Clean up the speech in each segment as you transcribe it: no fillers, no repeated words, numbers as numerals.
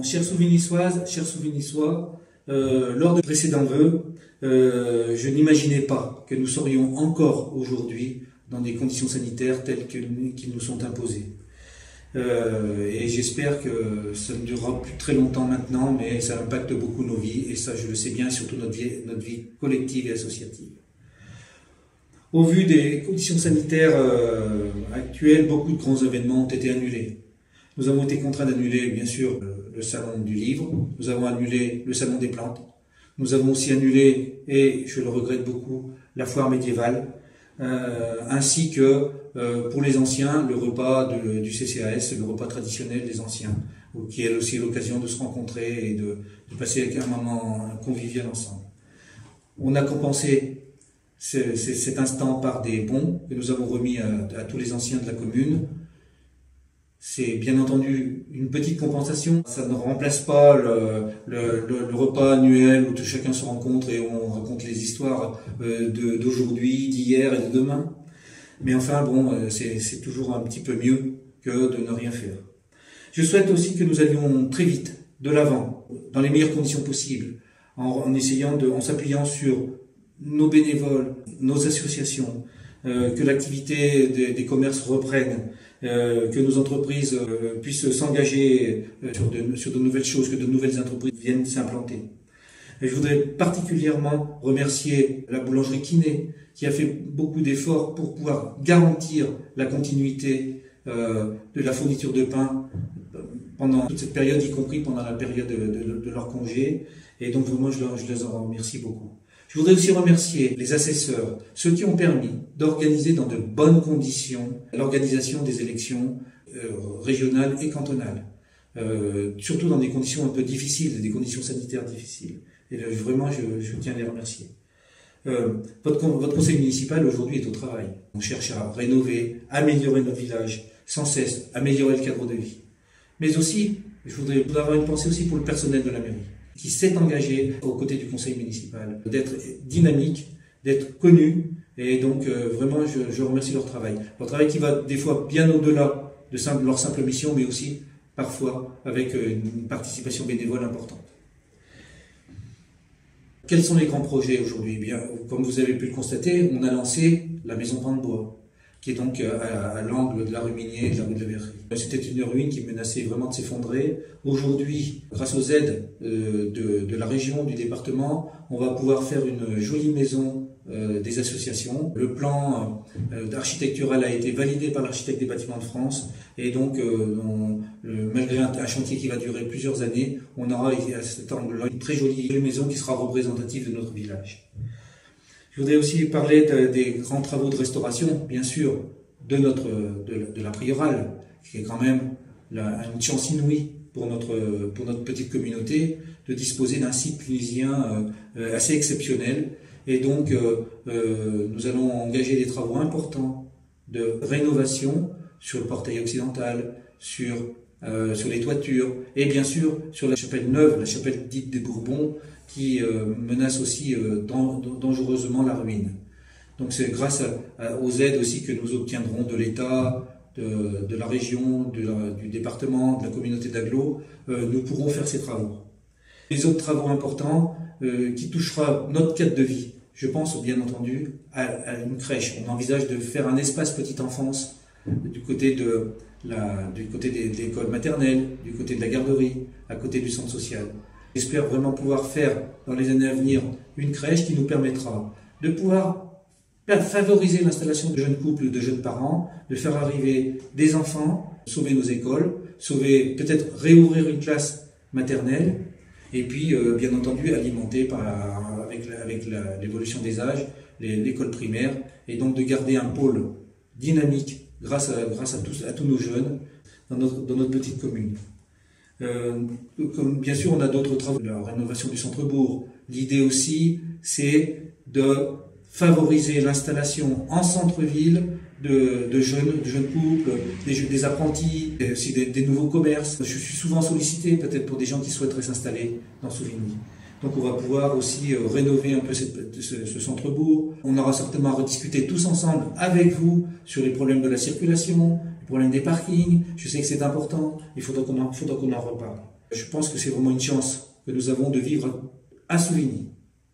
Chers Souvignissoises, chers Souvignissois, lors de précédents vœux, je n'imaginais pas que nous serions encore aujourd'hui dans des conditions sanitaires telles qu'ils nous sont imposées. Et j'espère que ça ne durera plus très longtemps maintenant, mais ça impacte beaucoup nos vies, et ça je le sais bien, surtout notre vie collective et associative. Au vu des conditions sanitaires actuelles, beaucoup de grands événements ont été annulés. Nous avons été contraints d'annuler, bien sûr, le salon du livre, nous avons annulé le salon des plantes, nous avons aussi annulé, et je le regrette beaucoup, la foire médiévale, ainsi que, pour les anciens, le repas du CCAS, le repas traditionnel des anciens, qui est aussi l'occasion de se rencontrer et de passer un moment convivial ensemble. On a compensé cet instant par des bons que nous avons remis à tous les anciens de la commune. C'est bien entendu une petite compensation. Ça ne remplace pas le repas annuel où chacun se rencontre et on raconte les histoires d'aujourd'hui, d'hier et de demain. Mais enfin, bon, c'est toujours un petit peu mieux que de ne rien faire. Je souhaite aussi que nous allions très vite de l'avant, dans les meilleures conditions possibles, en s'appuyant sur nos bénévoles, nos associations, que l'activité des commerces reprenne, que nos entreprises puissent s'engager sur de nouvelles choses, que de nouvelles entreprises viennent s'implanter. Et je voudrais particulièrement remercier la boulangerie Quinet, qui a fait beaucoup d'efforts pour pouvoir garantir la continuité de la fourniture de pain pendant toute cette période, y compris pendant la période de leur congé. Et donc vraiment, je les en remercie beaucoup. Je voudrais aussi remercier les assesseurs, ceux qui ont permis d'organiser dans de bonnes conditions l'organisation des élections régionales et cantonales, surtout dans des conditions un peu difficiles, des conditions sanitaires difficiles. Et vraiment, je tiens à les remercier. Votre conseil municipal aujourd'hui est au travail. On cherche à rénover, améliorer notre village, sans cesse, améliorer le cadre de vie. Mais aussi, je voudrais avoir une pensée aussi pour le personnel de la mairie, qui s'est engagé aux côtés du conseil municipal, d'être dynamique, d'être connu, et donc vraiment je remercie leur travail qui va des fois bien au-delà de leur simple mission, mais aussi parfois avec une participation bénévole importante. Quels sont les grands projets aujourd'hui? Eh bien, comme vous avez pu le constater, on a lancé la maison Pan de Bois, qui est donc à l'angle de la rue Minier et de la rue de la Verrerie. C'était une ruine qui menaçait vraiment de s'effondrer. Aujourd'hui, grâce aux aides de la région, du département, on va pouvoir faire une jolie maison des associations. Le plan architectural a été validé par l'architecte des bâtiments de France, et donc malgré un chantier qui va durer plusieurs années, on aura à cet angle-là une très jolie maison qui sera représentative de notre village. Je voudrais aussi parler des grands travaux de restauration, bien sûr, de la Prieurale, qui est quand même une chance inouïe pour notre petite communauté de disposer d'un site tunisien assez exceptionnel. Et donc, nous allons engager des travaux importants de rénovation sur le portail occidental, sur les toitures, et bien sûr sur la chapelle neuve, la chapelle dite des Bourbons, qui menace aussi dangereusement la ruine. Donc c'est grâce aux aides aussi que nous obtiendrons de l'État, de la région, du département, de la communauté d'agglo, nous pourrons faire ces travaux. Les autres travaux importants qui touchera notre cadre de vie, je pense bien entendu à une crèche. On envisage de faire un espace petite enfance du côté de l'école maternelle, du côté de la garderie, à côté du centre social. J'espère vraiment pouvoir faire dans les années à venir une crèche qui nous permettra de pouvoir favoriser l'installation de jeunes couples, de jeunes parents, de faire arriver des enfants, sauver nos écoles, peut-être réouvrir une classe maternelle, et puis bien entendu alimenter avec l'évolution des âges l'école primaire, et donc de garder un pôle dynamique grâce à tous nos jeunes dans notre petite commune. Bien sûr, on a d'autres travaux, la rénovation du centre-bourg. L'idée aussi, c'est de favoriser l'installation en centre-ville de jeunes couples, des apprentis, aussi des nouveaux commerces. Je suis souvent sollicité, peut-être pour des gens qui souhaiteraient s'installer dans Souvigny. Donc on va pouvoir aussi rénover un peu ce centre-bourg. On aura certainement à rediscuter tous ensemble avec vous sur les problèmes de la circulation, les problèmes des parkings. Je sais que c'est important, il faudra qu'on en reparle. Je pense que c'est vraiment une chance que nous avons de vivre à Souvigny,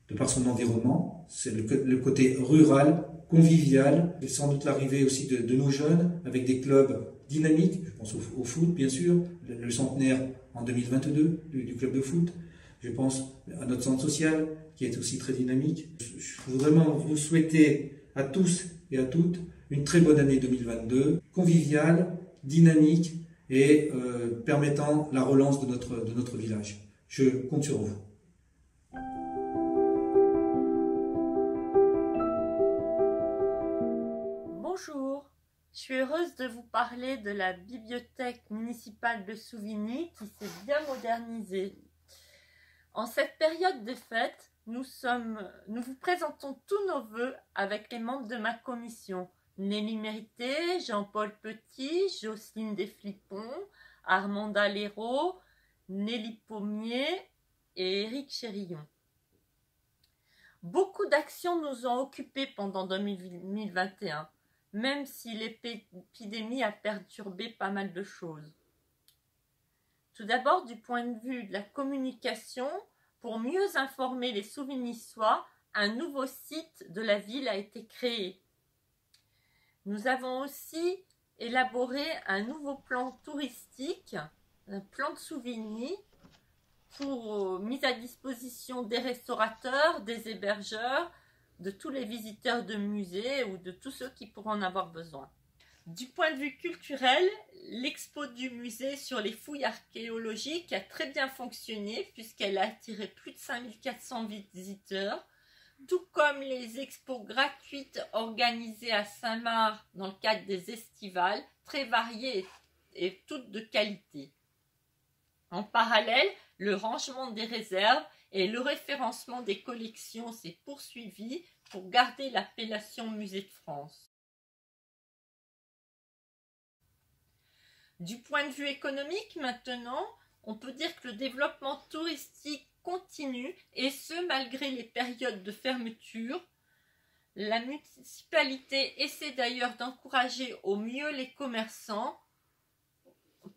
de par son environnement. C'est le côté rural, convivial, et sans doute l'arrivée aussi de nos jeunes, avec des clubs dynamiques. Je pense au foot, bien sûr, le centenaire en 2022 du club de foot. Je pense à notre centre social, qui est aussi très dynamique. Je voudrais vraiment vous souhaiter à tous et à toutes une très bonne année 2022, conviviale, dynamique et permettant la relance de notre village. Je compte sur vous. Bonjour, je suis heureuse de vous parler de la bibliothèque municipale de Souvigny qui s'est bien modernisée. En cette période de fête, nous vous présentons tous nos vœux avec les membres de ma commission. Nelly Mérité, Jean-Paul Petit, Jocelyne Desflippons, Armanda Léraud, Nelly Pommier et Éric Chérillon. Beaucoup d'actions nous ont occupés pendant 2021, même si l'épidémie a perturbé pas mal de choses. Tout d'abord, du point de vue de la communication, pour mieux informer les Souvignissois, un nouveau site de la ville a été créé. Nous avons aussi élaboré un nouveau plan touristique, un plan de Souvigny, pour mise à disposition des restaurateurs, des hébergeurs, de tous les visiteurs de musées ou de tous ceux qui pourront en avoir besoin. Du point de vue culturel, l'expo du musée sur les fouilles archéologiques a très bien fonctionné puisqu'elle a attiré plus de 5400 visiteurs, tout comme les expos gratuites organisées à Saint-Marc dans le cadre des estivales, très variées et toutes de qualité. En parallèle, le rangement des réserves et le référencement des collections s'est poursuivi pour garder l'appellation Musée de France. Du point de vue économique maintenant, on peut dire que le développement touristique continue et ce malgré les périodes de fermeture. La municipalité essaie d'ailleurs d'encourager au mieux les commerçants.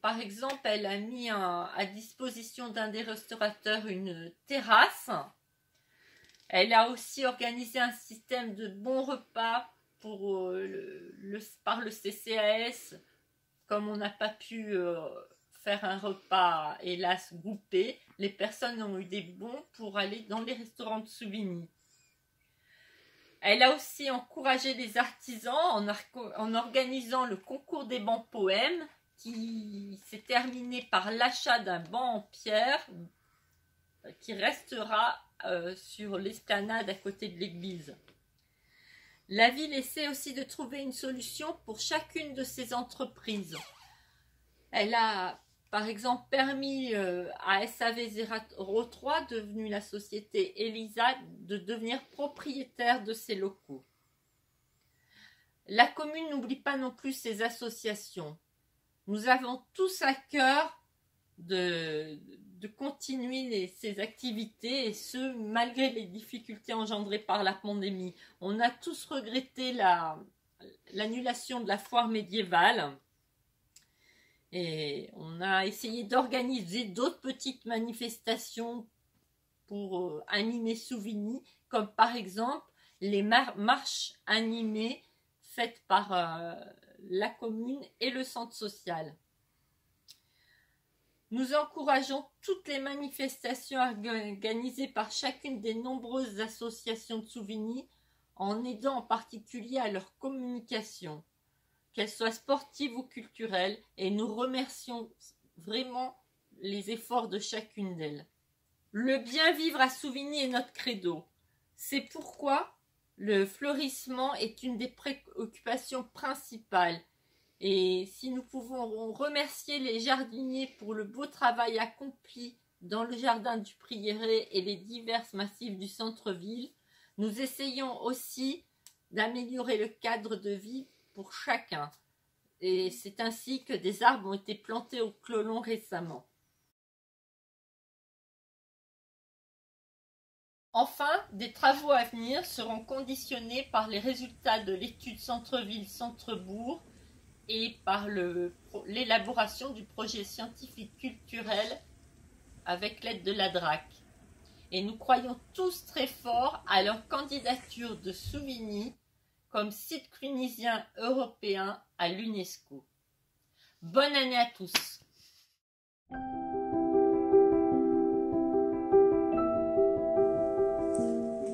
Par exemple, elle a mis à disposition d'un des restaurateurs une terrasse. Elle a aussi organisé un système de bons repas par le CCAS. Comme on n'a pas pu faire un repas, hélas, groupé, les personnes ont eu des bons pour aller dans les restaurants de Souvigny. Elle a aussi encouragé les artisans en organisant le concours des bancs poèmes qui s'est terminé par l'achat d'un banc en pierre qui restera sur l'esplanade à côté de l'église. La ville essaie aussi de trouver une solution pour chacune de ces entreprises. Elle a, par exemple, permis à SAV03, devenue la société Elisa, de devenir propriétaire de ses locaux. La commune n'oublie pas non plus ses associations. Nous avons tous à cœur de continuer ces activités et ce malgré les difficultés engendrées par la pandémie. On a tous regretté l'annulation de la foire médiévale et on a essayé d'organiser d'autres petites manifestations pour animer Souvigny, comme par exemple les marches animées faites par la commune et le centre social. Nous encourageons toutes les manifestations organisées par chacune des nombreuses associations de Souvigny en aidant en particulier à leur communication, qu'elles soient sportives ou culturelles, et nous remercions vraiment les efforts de chacune d'elles. Le bien vivre à Souvigny est notre credo. C'est pourquoi le fleurissement est une des préoccupations principales. Et si nous pouvons remercier les jardiniers pour le beau travail accompli dans le jardin du Prieuré et les divers massifs du centre-ville, nous essayons aussi d'améliorer le cadre de vie pour chacun. Et c'est ainsi que des arbres ont été plantés au Clolon récemment. Enfin, des travaux à venir seront conditionnés par les résultats de l'étude centre-ville-centre-bourg et par l'élaboration du projet scientifique culturel avec l'aide de la DRAC. Et nous croyons tous très fort à leur candidature de Souvigny comme site clunisien européen à l'UNESCO. Bonne année à tous!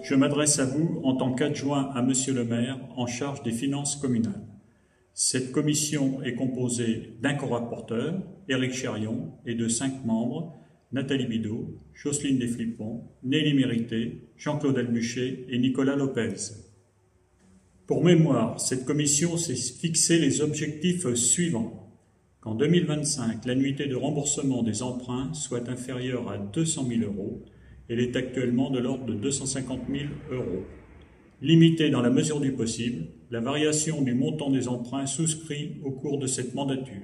Je m'adresse à vous en tant qu'adjoint à Monsieur le maire en charge des finances communales. Cette commission est composée d'un co-rapporteur, Éric Chérion, et de 5 membres, Nathalie Bidot, Jocelyne Desflippons, Nelly Mérité, Jean-Claude Albuchet et Nicolas Lopez. Pour mémoire, cette commission s'est fixé les objectifs suivants. Qu'en 2025, l'annuité de remboursement des emprunts soit inférieure à 200 000 €. Elle est actuellement de l'ordre de 250 000 €. Limiter dans la mesure du possible la variation du montant des emprunts souscrits au cours de cette mandature.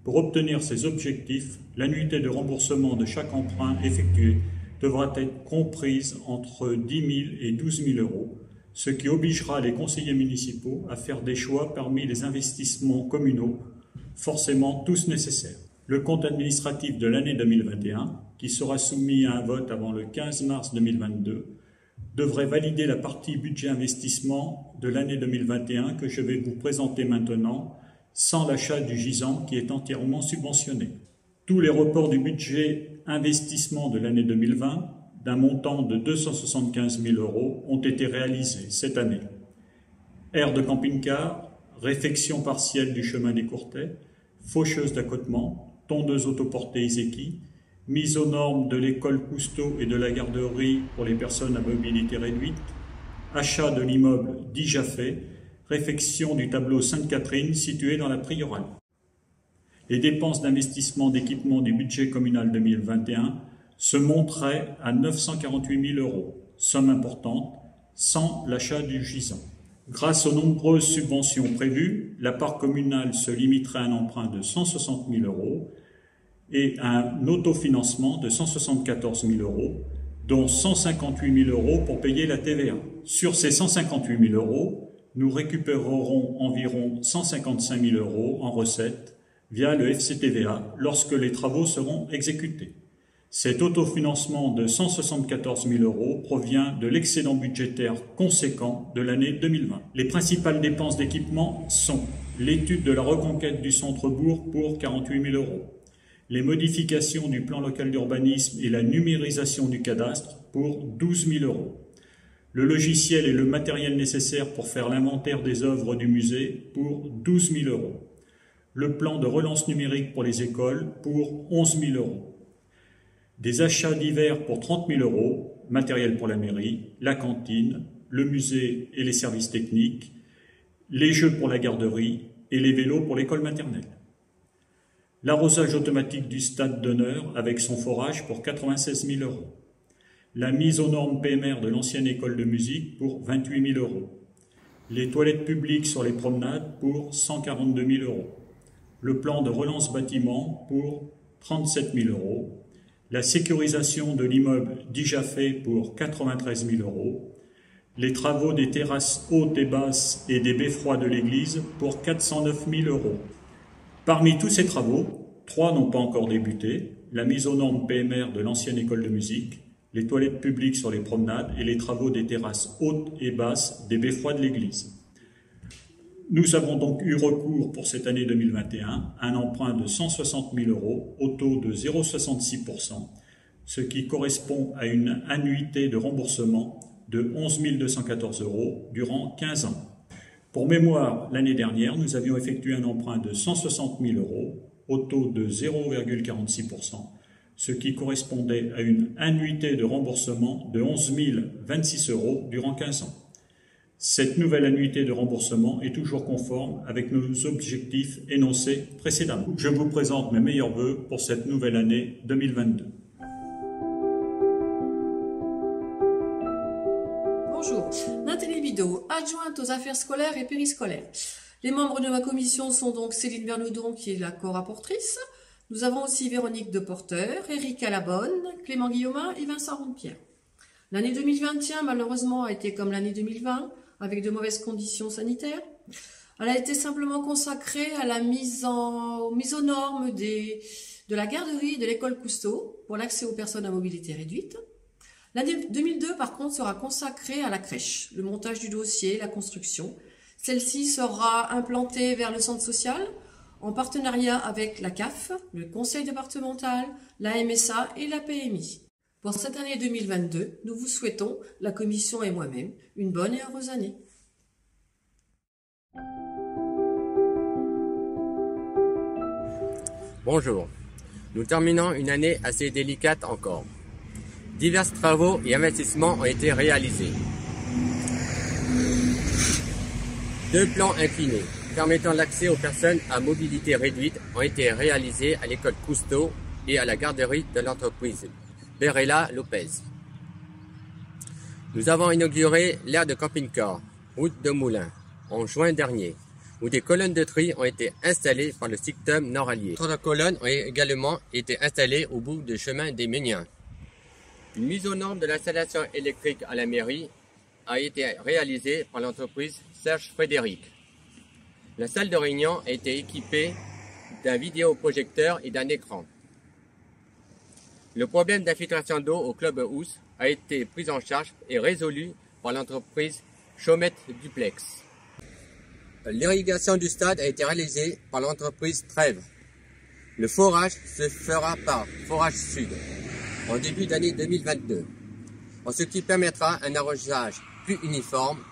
Pour obtenir ces objectifs, l'annuité de remboursement de chaque emprunt effectué devra être comprise entre 10 000 et 12 000 €, ce qui obligera les conseillers municipaux à faire des choix parmi les investissements communaux, forcément tous nécessaires. Le compte administratif de l'année 2021, qui sera soumis à un vote avant le 15 mars 2022, devrait valider la partie budget investissement de l'année 2021 que je vais vous présenter maintenant, sans l'achat du gisant qui est entièrement subventionné. Tous les reports du budget investissement de l'année 2020, d'un montant de 275 000 € ont été réalisés cette année. Aire de camping-car, réfection partielle du chemin des Courtais, faucheuse d'accotement, tondeuse autoportée Iseki, mise aux normes de l'école Cousteau et de la garderie pour les personnes à mobilité réduite, achat de l'immeuble déjà fait, réfection du tableau Sainte-Catherine situé dans la Prieurale. Les dépenses d'investissement d'équipement du budget communal 2021 se monteraient à 948 000 €, somme importante, sans l'achat du gisant. Grâce aux nombreuses subventions prévues, la part communale se limiterait à un emprunt de 160 000 € et à un autofinancement de 174 000 €, dont 158 000 € pour payer la TVA. Sur ces 158 000 €, nous récupérerons environ 155 000 € en recettes via le FCTVA lorsque les travaux seront exécutés. Cet autofinancement de 174 000 € provient de l'excédent budgétaire conséquent de l'année 2020. Les principales dépenses d'équipement sont l'étude de la reconquête du centre-bourg pour 48 000 €, les modifications du plan local d'urbanisme et la numérisation du cadastre pour 12 000 €, le logiciel et le matériel nécessaires pour faire l'inventaire des œuvres du musée pour 12 000 €, le plan de relance numérique pour les écoles pour 11 000 €, des achats divers pour 30 000 €, matériel pour la mairie, la cantine, le musée et les services techniques, les jeux pour la garderie et les vélos pour l'école maternelle. L'arrosage automatique du stade d'honneur avec son forage pour 96 000 €. La mise aux normes PMR de l'ancienne école de musique pour 28 000 €. Les toilettes publiques sur les promenades pour 142 000 €. Le plan de relance bâtiment pour 37 000 €. La sécurisation de l'immeuble déjà fait pour 93 000 €. Les travaux des terrasses hautes et basses et des beffrois de l'église pour 409 000 €. Parmi tous ces travaux, 3 n'ont pas encore débuté, la mise aux normes PMR de l'ancienne école de musique, les toilettes publiques sur les promenades et les travaux des terrasses hautes et basses des beffrois de l'église. Nous avons donc eu recours pour cette année 2021 à un emprunt de 160 000 € au taux de 0,66 %, ce qui correspond à une annuité de remboursement de 11 214 € durant 15 ans. Pour mémoire, l'année dernière, nous avions effectué un emprunt de 160 000 € au taux de 0,46 %, ce qui correspondait à une annuité de remboursement de 11 026 € durant 15 ans. Cette nouvelle annuité de remboursement est toujours conforme avec nos objectifs énoncés précédemment. Je vous présente mes meilleurs vœux pour cette nouvelle année 2022. Bonjour, Nathalie Bidot, adjointe aux affaires scolaires et périscolaires. Les membres de ma commission sont donc Céline Bernoudon, qui est la co-rapportrice. Nous avons aussi Véronique Deporteur, Éric Alabonne, Clément Guillaumin et Vincent Rompierre. L'année 2021, malheureusement, a été comme l'année 2020, avec de mauvaises conditions sanitaires. Elle a été simplement consacrée à la mise aux normes de de la garderie de l'école Cousteau pour l'accès aux personnes à mobilité réduite. L'année 2002, par contre, sera consacrée à la crèche, le montage du dossier, la construction. Celle-ci sera implantée vers le centre social en partenariat avec la CAF, le conseil départemental, la MSA et la PMI. Pour cette année 2022, nous vous souhaitons, la commission et moi-même, une bonne et heureuse année. Bonjour, nous terminons une année assez délicate encore. Divers travaux et investissements ont été réalisés. 2 plans inclinés permettant l'accès aux personnes à mobilité réduite ont été réalisés à l'école Cousteau et à la garderie de l'entreprise Berella Lopez. Nous avons inauguré l'aire de camping-car, route de Moulins, en juin dernier, où des colonnes de tri ont été installées par le Sictum Nord-Allier. 3 colonnes ont également été installées au bout du chemin des Méniens. Une mise aux normes de l'installation électrique à la mairie a été réalisée par l'entreprise Serge Frédéric. La salle de réunion a été équipée d'un vidéoprojecteur et d'un écran. Le problème d'infiltration d'eau au club house a été pris en charge et résolu par l'entreprise Chaumette Duplex. L'irrigation du stade a été réalisée par l'entreprise Trèves. Le forage se fera par Forage Sud en début d'année 2022, en ce qui permettra un arrosage plus uniforme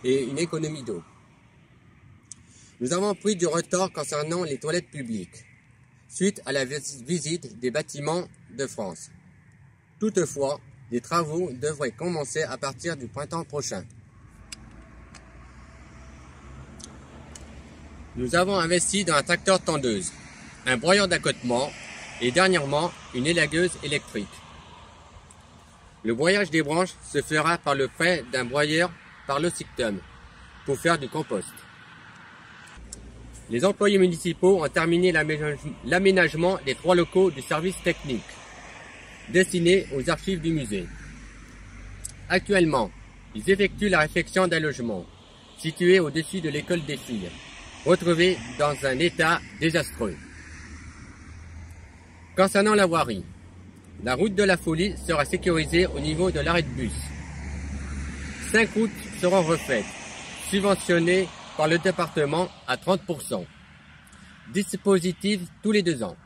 et une économie d'eau. Nous avons pris du retard concernant les toilettes publiques, suite à la visite des bâtiments de France. Toutefois, les travaux devraient commencer à partir du printemps prochain. Nous avons investi dans un tracteur tondeuse, un broyeur d'accotement et dernièrement une élagueuse électrique. Le broyage des branches se fera par le prêt d'un broyeur par le Sictum pour faire du compost. Les employés municipaux ont terminé l'aménagement des 3 locaux du service technique destinés aux archives du musée. Actuellement, ils effectuent la réfection d'un logement situé au-dessus de l'école des filles, retrouvé dans un état désastreux. Concernant la voirie, la route de la Folie sera sécurisée au niveau de l'arrêt de bus. 5 routes seront refaites, subventionnées par le département à 30%. Dispositif tous les 2 ans.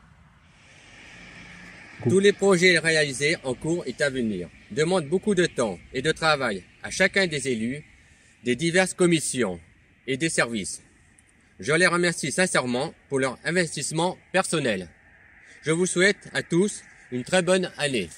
Tous les projets réalisés en cours et à venir demandent beaucoup de temps et de travail à chacun des élus, des diverses commissions et des services. Je les remercie sincèrement pour leur investissement personnel. Je vous souhaite à tous une très bonne année.